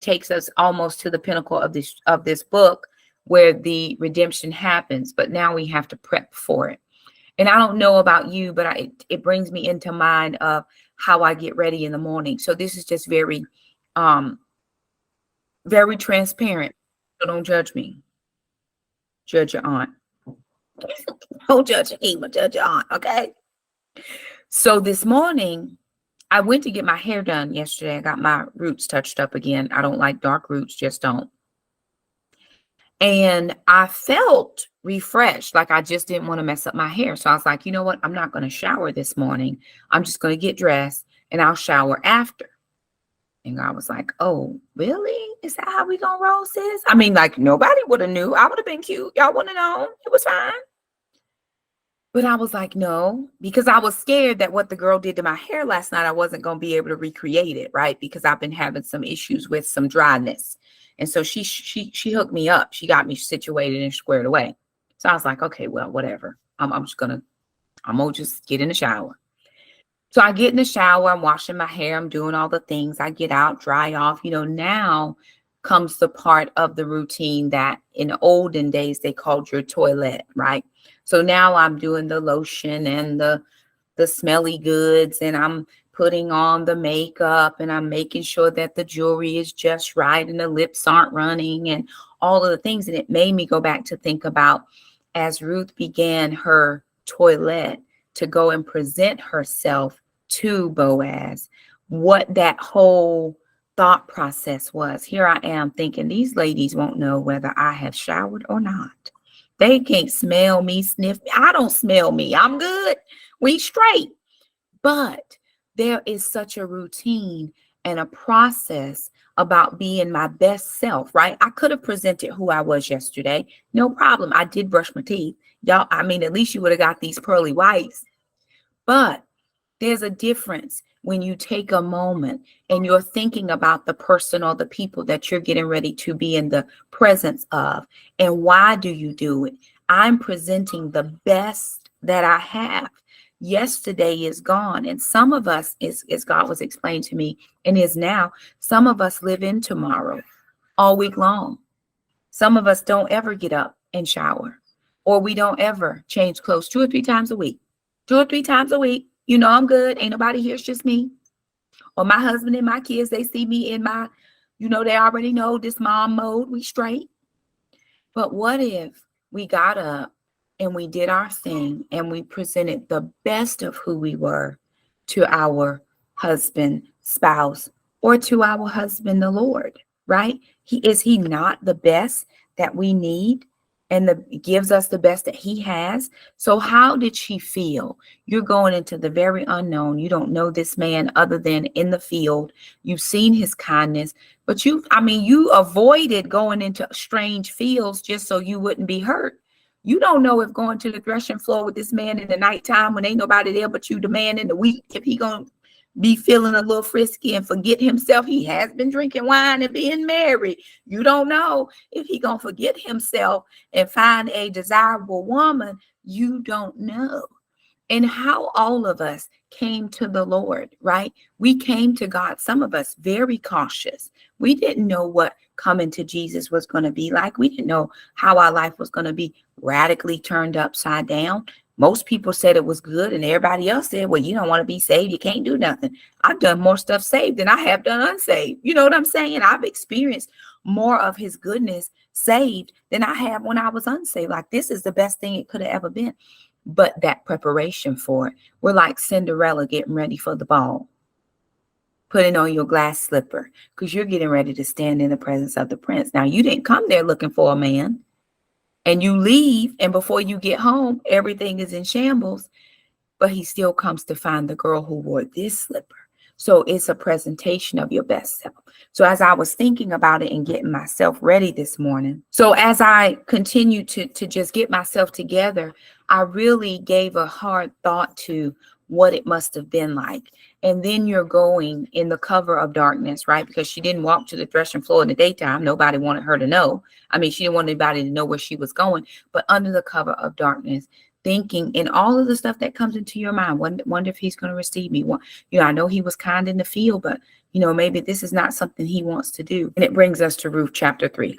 takes us almost to the pinnacle of this book where the redemption happens. But now we have to prep for it. And I don't know about you, but it brings me into mind of how I get ready in the morning. So this is just very, very transparent. So don't judge me. Judge your aunt. Don't judge me, but judge your aunt. Okay. So this morning, I went to get my hair done yesterday. I got my roots touched up again. I don't like dark roots, just don't. And I felt refreshed, like I just didn't want to mess up my hair. So I was like, you know what? I'm not going to shower this morning. I'm just going to get dressed and I'll shower after. And God was like, oh, really? Is that how we going to roll, sis? I mean, like nobody would have knew. I would have been cute. Y'all wouldn't have known. It was fine. But I was like, no, because I was scared that what the girl did to my hair last night, I wasn't going to be able to recreate it, right? Because I've been having some issues with some dryness. And so she hooked me up. She got me situated and squared away. So I was like, okay, well, whatever. I'm gonna just get in the shower. So I get in the shower, I'm washing my hair, I'm doing all the things. I get out, dry off. Now comes the part of the routine that in the olden days they called your toilet, right? So now I'm doing the lotion and the smelly goods, and I'm putting on the makeup, and I'm making sure that the jewelry is just right and the lips aren't running and all of the things. And it made me go back to think about as Ruth began her toilet to go and present herself to Boaz, what that whole thought process was. Here I am thinking these ladies won't know whether I have showered or not. They can't smell me, sniff me. I don't smell me. I'm good. We straight. But there is such a routine and a process about being my best self, right? I could have presented who I was yesterday. No problem. I did brush my teeth. Y'all, I mean, at least you would have got these pearly whites. But there's a difference when you take a moment and you're thinking about the person or the people that you're getting ready to be in the presence of. And why do you do it? I'm presenting the best that I have. Yesterday is gone. And some of us, as God was explained to me, and is now, some of us live in tomorrow all week long. Some of us don't ever get up and shower, or we don't ever change clothes 2 or 3 times a week. 2 or 3 times a week. I'm good. Ain't nobody here. It's just me. Or my husband and my kids, they see me in my, they already know this mom mode. We straight. But what if we got up and we did our thing and we presented the best of who we were to our husband, spouse, or to our husband, the Lord, right? Is he not the best that we need and gives us the best that he has? So how did she feel? You're going into the very unknown. You don't know this man other than in the field. You've seen his kindness, but you avoided going into strange fields just so you wouldn't be hurt. You don't know if going to the threshing floor with this man in the nighttime when ain't nobody there but you, the man in the wheat, if he gonna be feeling a little frisky and forget himself. He has been drinking wine and being married. You don't know if he gonna forget himself and find a desirable woman. You don't know. And how all of us came to the Lord, right? We came to God, some of us very cautious. We didn't know what coming to Jesus was going to be like. We didn't know how our life was going to be radically turned upside down. Most people said it was good, and everybody else said, well, you don't want to be saved. You can't do nothing. I've done more stuff saved than I have done unsaved. You know what I'm saying? I've experienced more of his goodness saved than I have when I was unsaved. Like, this is the best thing it could have ever been. But that preparation for it, we're like Cinderella getting ready for the ball, putting on your glass slipper because you're getting ready to stand in the presence of the prince. Now, you didn't come there looking for a man, and you leave, and before you get home, everything is in shambles, but he still comes to find the girl who wore this slipper. So it's a presentation of your best self. So as I was thinking about it and getting myself ready this morning, so as I continue to just get myself together, I really gave a hard thought to what it must have been like. And then you're going in the cover of darkness, right? Because she didn't walk to the threshing floor in the daytime. Nobody wanted her to know. I mean, she didn't want anybody to know where she was going. But under the cover of darkness, thinking and all of the stuff that comes into your mind. Wonder if he's going to receive me. I know he was kind in the field, but maybe this is not something he wants to do. And it brings us to Ruth chapter 3.